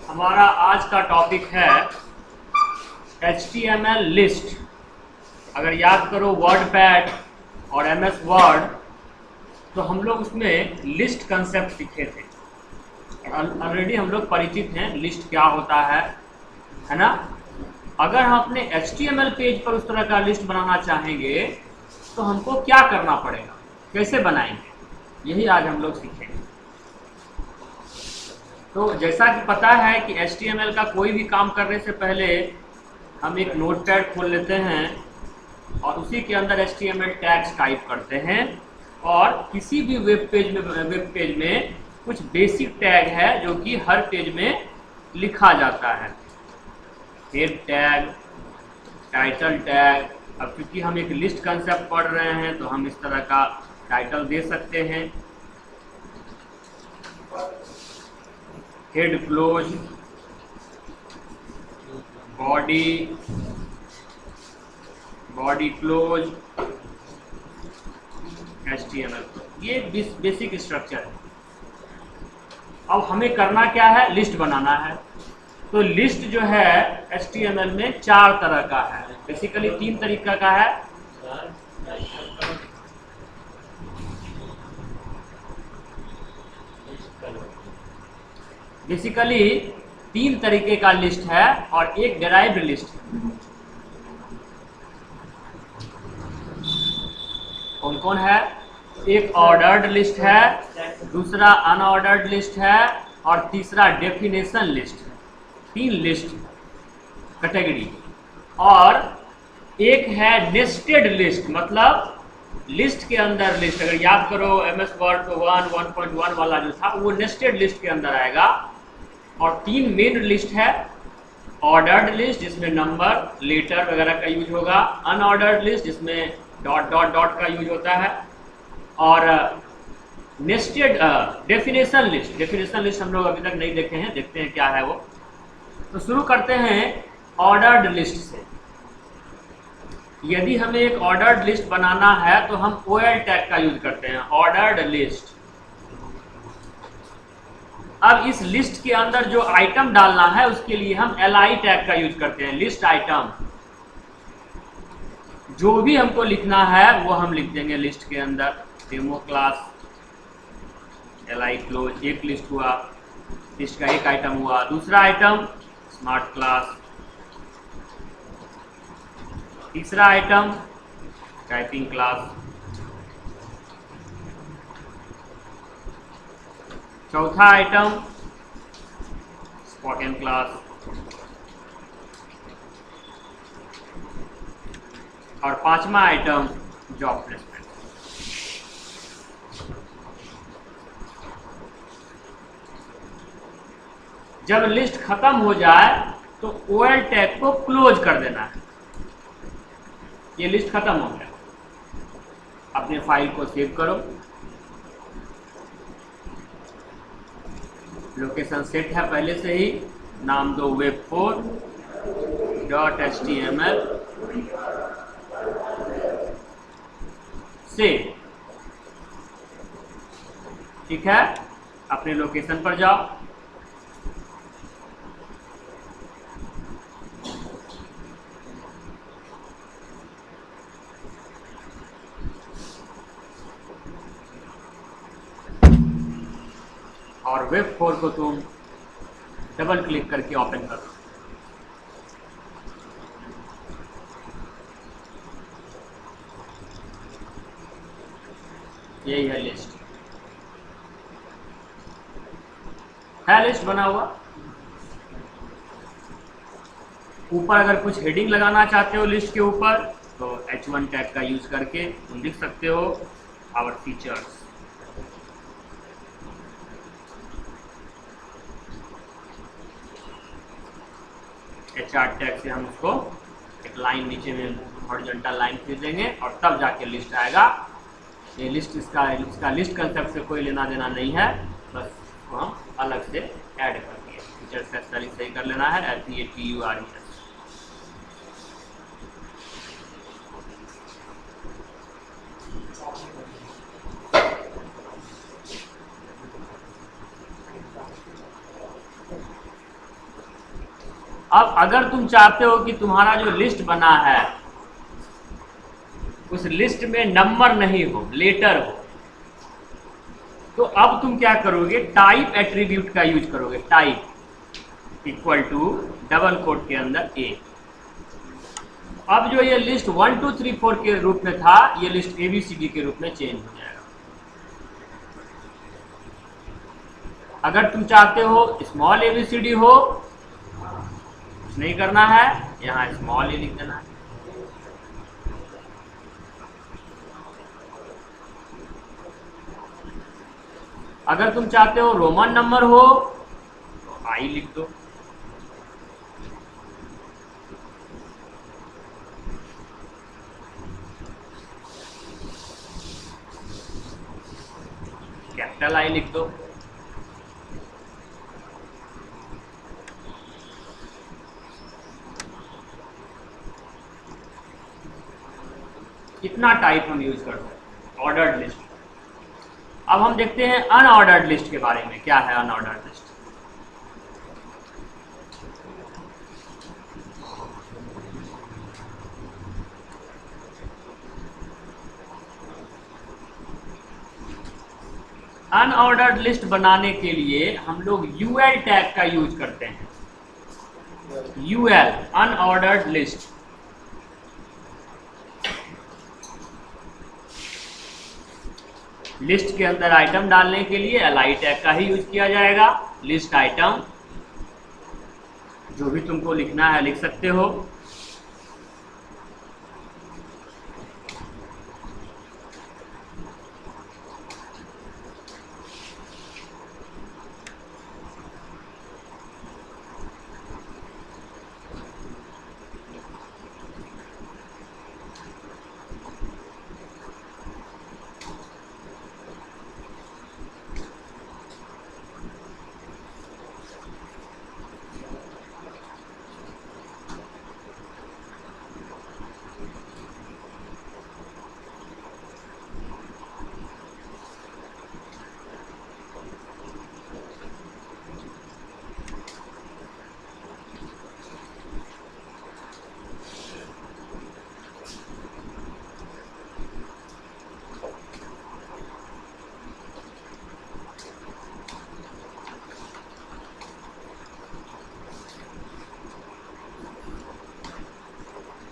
हमारा आज का टॉपिक है HTML लिस्ट। अगर याद करो वर्डपैड और MS वर्ड, तो हम लोग उसमें लिस्ट कंसेप्ट सीखे थे। ऑलरेडी हम लोग परिचित हैं लिस्ट क्या होता है ना। अगर हम अपने HTML पेज पर उस तरह का लिस्ट बनाना चाहेंगे तो हमको क्या करना पड़ेगा, कैसे बनाएंगे, यही आज हम लोग सीखेंगे। तो जैसा कि पता है कि HTML का कोई भी काम करने से पहले हम एक नोटपैड खोल लेते हैं और उसी के अंदर HTML टैग्स टाइप करते हैं, और किसी भी वेब पेज में कुछ बेसिक टैग है जो कि हर पेज में लिखा जाता है। Head tag, title tag. अब क्योंकि हम एक लिस्ट कंसेप्ट पढ़ रहे हैं तो हम इस तरह का टाइटल दे सकते हैं, head close, body close, HTML। ये बेसिक स्ट्रक्चर है। अब हमें करना क्या है, लिस्ट बनाना है। तो लिस्ट जो है HTML में 4 तरह का है, बेसिकली 3 तरीका का है। बेसिकली 3 तरीके का लिस्ट है और एक डेराइव्ड लिस्ट है। कौन कौन है? एक ऑर्डर्ड लिस्ट है, दूसरा अनऑर्डर्ड लिस्ट है और तीसरा डेफिनेशन लिस्ट है। 3 लिस्ट कैटेगरी। और एक है नेस्टेड लिस्ट, मतलब लिस्ट के अंदर लिस्ट। अगर याद करो MS वर्ड तो 1.1 वाला जो था वो नेस्टेड लिस्ट के अंदर आएगा। और 3 मेन लिस्ट है। ऑर्डर्ड लिस्ट जिसमें नंबर, लेटर वगैरह का यूज होगा, अनऑर्डर्ड लिस्ट जिसमें डॉट डॉट डॉट का यूज होता है, और nested definition list. Definition list हम लोग अभी तक नहीं देखे हैं, देखते हैं क्या है वो। तो शुरू करते हैं ऑर्डर्ड लिस्ट से। यदि हमें एक ऑर्डर्ड लिस्ट बनाना है तो हम OL टैग का यूज करते हैं, ऑर्डर्ड लिस्ट। अब इस लिस्ट के अंदर जो आइटम डालना है उसके लिए हम LI टैग का यूज करते हैं, लिस्ट आइटम। जो भी हमको लिखना है वो हम लिख देंगे लिस्ट के अंदर। डेमो क्लास, LI क्लोज, एक लिस्ट हुआ, लिस्ट का एक आइटम हुआ। दूसरा आइटम स्मार्ट क्लास, तीसरा आइटम टाइपिंग क्लास, चौथा आइटम स्पोकन क्लास, और 5वां आइटम जॉब प्लेसमेंट। जब लिस्ट खत्म हो जाए तो OL टैग को क्लोज कर देना है। ये लिस्ट खत्म हो गया। अपने फाइल को सेव करो, लोकेशन सेट है पहले से ही, नाम दो web4.html से। ठीक है, अपने लोकेशन पर जाओ, और web4 को तुम डबल क्लिक करके ओपन करो। यही है लिस्ट, है लिस्ट बना हुआ। ऊपर अगर कुछ हेडिंग लगाना चाहते हो लिस्ट के ऊपर तो H1 टैग का यूज करके तुम लिख सकते हो आवर फीचर्स। HR टैग से हम उसको एक लाइन नीचे में हॉरिजॉन्टल लाइन खींच देंगे और तब जाके लिस्ट आएगा। ये लिस्ट इसका लिस्ट कंसेप्ट से कोई लेना देना नहीं है, बस इसको हम अलग से ऐड कर दिए। फीचर से स्पेलिंग सही कर लेना है, FEATURES। अब अगर तुम चाहते हो कि तुम्हारा जो लिस्ट बना है उस लिस्ट में नंबर नहीं हो, लेटर हो, तो अब तुम क्या करोगे, टाइप एट्रीब्यूट का यूज करोगे। Type equal to double quote के अंदर ए। अब जो ये लिस्ट 1 2 3 4 के रूप में था, ये लिस्ट ABCD के रूप में चेंज हो जाएगा। अगर तुम चाहते हो स्मॉल ABCD हो, कुछ नहीं करना है, यहाँ स्मॉल ए लिख देना है। अगर तुम चाहते हो रोमन नंबर हो तो आई लिख दो। कैपिटल आई लिख दो। इतना टाइप हम यूज कर सकते हैं ऑर्डर्ड लिस्ट। अब हम देखते हैं अनऑर्डर्ड लिस्ट के बारे में। क्या है अनऑर्डर्ड लिस्ट? अनऑर्डर्ड लिस्ट बनाने के लिए हम लोग यूएल टैग का यूज करते हैं। UL unordered list. लिस्ट के अंदर आइटम डालने के लिए एलआई टैग का ही यूज किया जाएगा। लिस्ट आइटम, जो भी तुमको लिखना है लिख सकते हो।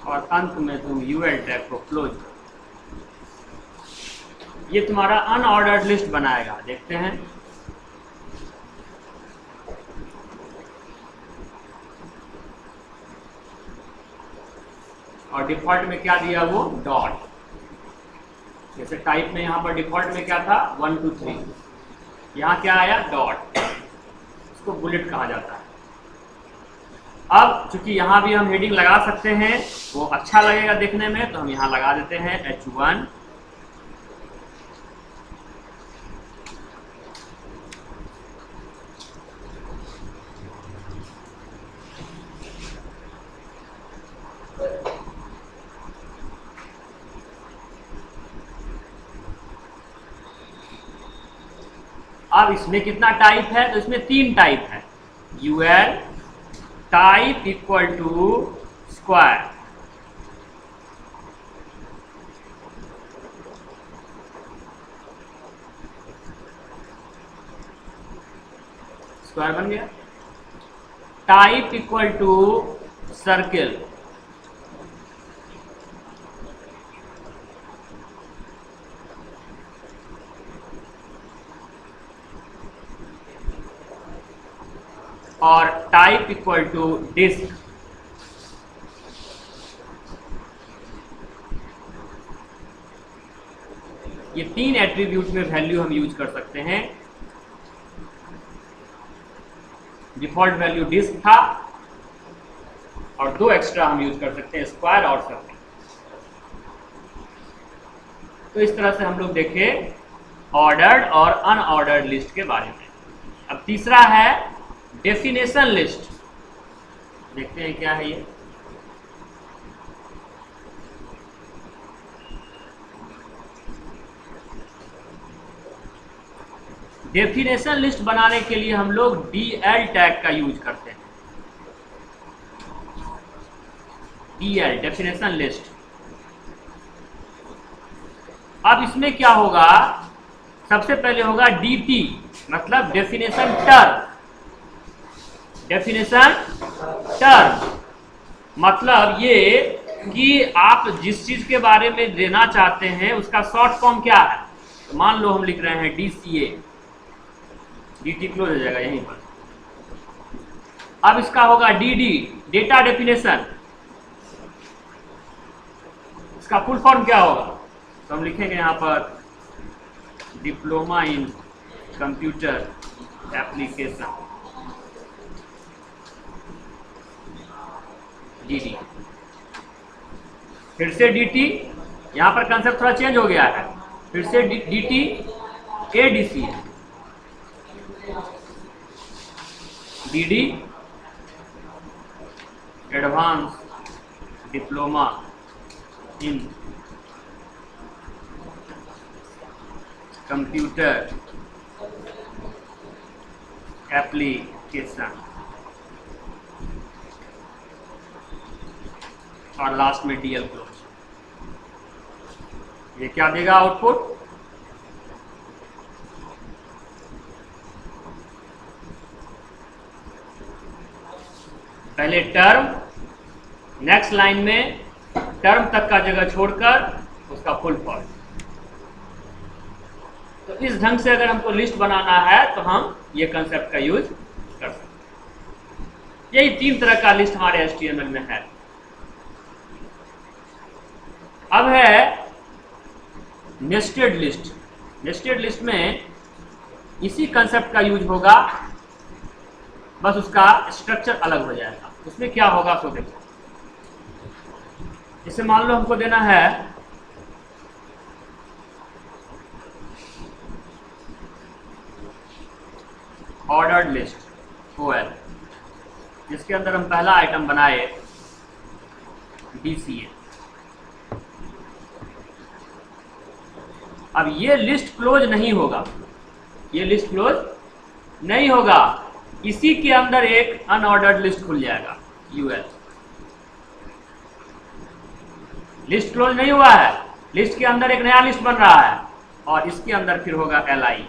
और अंत में तुम यूएल टैग को क्लोज करो। ये तुम्हारा अनऑर्डर्ड लिस्ट बनाएगा। देखते हैं। और डिफॉल्ट में क्या दिया वो डॉट। जैसे टाइप में यहाँ पर डिफॉल्ट में क्या था 1 2 3, यहाँ क्या आया डॉट। इसको बुलेट कहा जाता है। अब चूंकि यहाँ भी हम हेडिंग लगा सकते हैं, वो अच्छा लगेगा देखने में, तो हम यहाँ लगा देते हैं H1। अब इसमें कितना टाइप है? तो इसमें 3 टाइप है। UL type equal to square. Square बन गया। Type equal to circle. और टाइप इक्वल टू डिस्क। ये 3 एट्रीब्यूट में वैल्यू हम यूज कर सकते हैं। डिफॉल्ट वैल्यू डिस्क था और 2 एक्स्ट्रा हम यूज कर सकते हैं, स्क्वायर और सर्किल। तो इस तरह से हम लोग देखें ऑर्डर्ड और अनऑर्डर्ड लिस्ट के बारे में। अब तीसरा है डेफिनेशन लिस्ट। देखते हैं क्या है ये। डेफिनेशन लिस्ट बनाने के लिए हम लोग DL टैग का यूज करते हैं। DL definition list. अब इसमें क्या होगा, सबसे पहले होगा DT मतलब डेफिनेशन टर्म। डेफिनेशन टर्म मतलब ये कि आप जिस चीज के बारे में देना चाहते हैं उसका शॉर्ट फॉर्म क्या है। तो मान लो हम लिख रहे हैं DCA, DT क्लोज हो जाएगा यहीं पर। अब इसका होगा DD डेटा डेफिनेशन, इसका फुल फॉर्म क्या होगा, तो हम लिखेंगे यहां पर diploma in computer application, DD। फिर से DT, यहां पर कंसेप्ट थोड़ा चेंज हो गया है, फिर से DT ADC, DD advance diploma in computer application, और लास्ट में DL क्लोज। ये क्या देगा आउटपुट, पहले टर्म, नेक्स्ट लाइन में टर्म तक का जगह छोड़कर उसका फुल फॉर्म। तो इस ढंग से अगर हमको लिस्ट बनाना है तो हम ये कंसेप्ट का यूज कर सकते हैं। यही 3 तरह का लिस्ट हमारे HTML में है। अब है नेस्टेड लिस्ट। नेस्टेड लिस्ट में इसी कंसेप्ट का यूज होगा, बस उसका स्ट्रक्चर अलग हो जाएगा। उसमें क्या होगा सो देखो, जैसे मान लो हमको देना है ऑर्डर्ड लिस्ट OL, जिसके अंदर हम पहला आइटम बनाए DCA। अब ये लिस्ट क्लोज नहीं होगा, ये लिस्ट क्लोज नहीं होगा, इसी के अंदर एक अनऑर्डर्ड लिस्ट खुल जाएगा UL। लिस्ट क्लोज नहीं हुआ है, लिस्ट के अंदर एक नया लिस्ट बन रहा है और इसके अंदर फिर होगा LI।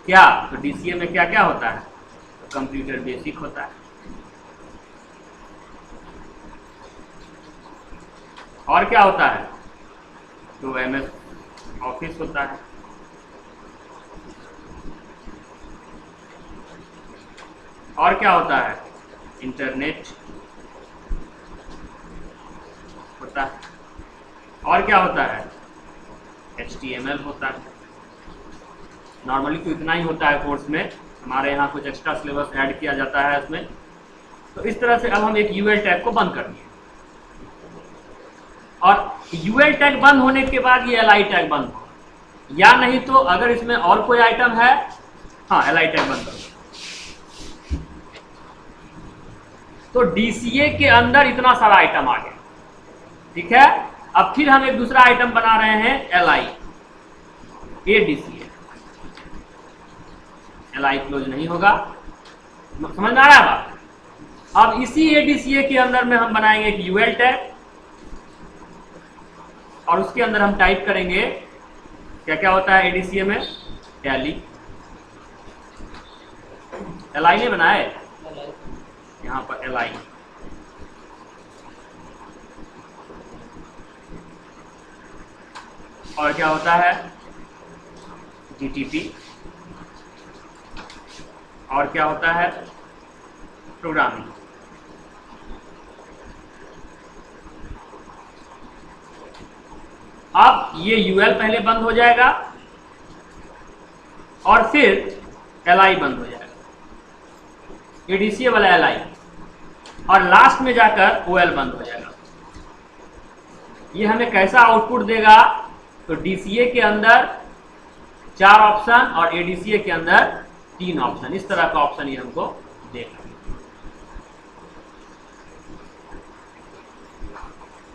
क्या, तो DCA में क्या क्या होता है, तो कंप्यूटर बेसिक होता है, और क्या होता है, तो MS ऑफिस होता है, और क्या होता है, इंटरनेट होता है, और क्या होता है, HTML होता है। नॉर्मली तो इतना ही होता है कोर्स में, हमारे यहाँ कुछ एक्स्ट्रा सिलेबस ऐड किया जाता है इसमें। तो इस तरह से अब हम एक UL टैग को बंद कर दिए, और UL टैग बंद होने के बाद ये LI टैग बंद होगा, या नहीं तो अगर इसमें और कोई आइटम है, हाँ LI टैग बंद करो। तो DCA के अंदर इतना सारा आइटम आ गया, ठीक है। अब फिर हम एक दूसरा आइटम बना रहे हैं LI ADCA। LI क्लोज नहीं होगा, समझ में आ रहा है बात। अब इसी ADCA के अंदर में हम बनाएंगे एक UL टैग, और उसके अंदर हम टाइप करेंगे क्या क्या होता है ADCA में, टैली। LI ने बनाए, यहाँ पर LI, और क्या होता है GTP, और क्या होता है प्रोग्रामिंग। अब ये UL पहले बंद हो जाएगा और फिर LI बंद हो जाएगा, ADCA वाला LI, और लास्ट में जाकर OL बंद हो जाएगा। ये हमें कैसा आउटपुट देगा, तो DCA के अंदर 4 ऑप्शन और ADCA के अंदर 3 ऑप्शन, इस तरह का ऑप्शन ये हमको देगा।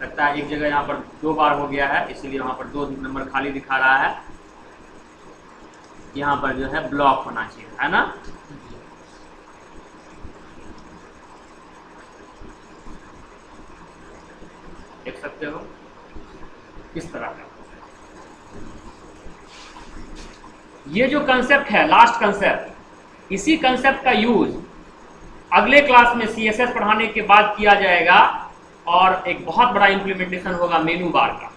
लगता है एक जगह यहाँ पर 2 बार हो गया है, इसलिए वहाँ पर 2 नंबर खाली दिखा रहा है। यहाँ पर जो है ब्लॉक होना चाहिए, है ना। देख सकते हो इस तरह का। ये जो कंसेप्ट है लास्ट कंसेप्ट, इसी कंसेप्ट का यूज अगले क्लास में CSS पढ़ाने के बाद किया जाएगा और एक बहुत बड़ा इंप्लीमेंटेशन होगा मेनू बार का।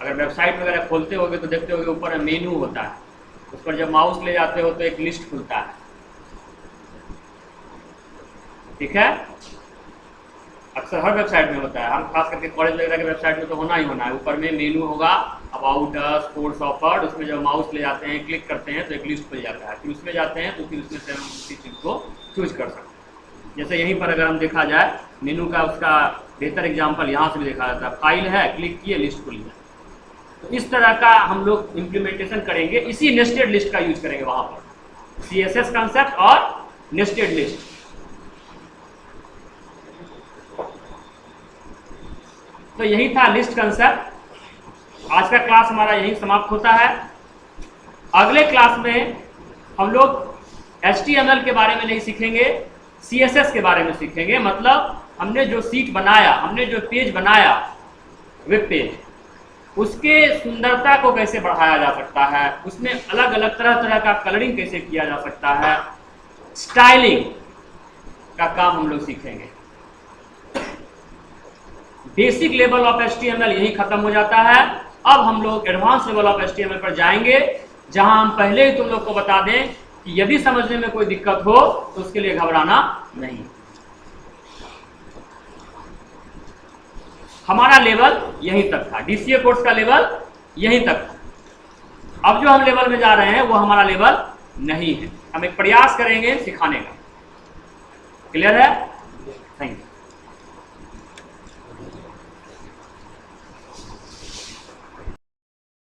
अगर वेबसाइट वगैरह खोलते होगे तो देखते होगे ऊपर मेनू होता है, उस पर जब माउस ले जाते हो तो एक लिस्ट खुलता है, ठीक है। अक्सर हर वेबसाइट में होता है, हम खास करके कॉलेज वगैरह के वेबसाइट में तो होना ही होना है। ऊपर में मेनू होगा, अबाउट अस, कोर्स ऑफर्ड, उसमें जब माउस ले जाते हैं क्लिक करते हैं तो एक लिस्ट खुल जाता है, फिर उसमें जाते हैं तो फिर उसमें से हम उसी चीज़ को चूज कर सकते हैं। जैसे यहीं पर अगर हम देखा जाए मेनू का, उसका बेहतर एग्जाम्पल यहाँ से भी देखा जाता है, फाइल है, क्लिक किए, लिस्ट खुली है। तो इस तरह का हम लोग इम्प्लीमेंटेशन करेंगे, इसी नेस्टेड लिस्ट का यूज करेंगे वहाँ पर, CSS कंसेप्ट और नेस्टेड लिस्ट। तो यही था लिस्ट कंसेप्ट। आज का क्लास हमारा यही समाप्त होता है। अगले क्लास में हम लोग HTML के बारे में नहीं सीखेंगे, CSS के बारे में सीखेंगे। मतलब हमने जो सीट बनाया, हमने जो पेज बनाया, वेब पेज, उसके सुंदरता को कैसे बढ़ाया जा सकता है, उसमें अलग अलग तरह तरह का कलरिंग कैसे किया जा सकता है, स्टाइलिंग का काम हम लोग सीखेंगे। बेसिक लेवल ऑफ HTML यही खत्म हो जाता है। अब हम लोग एडवांस लेवल ऑफ HTML पर जाएंगे, जहां हम पहले ही तुम लोग को बता दें कि यदि समझने में कोई दिक्कत हो तो उसके लिए घबराना नहीं। हमारा लेवल यहीं तक था, DCA कोर्स का लेवल यहीं तक था। अब जो हम लेवल में जा रहे हैं वो हमारा लेवल नहीं है, हम एक प्रयास करेंगे सिखाने का। क्लियर है? Thank you.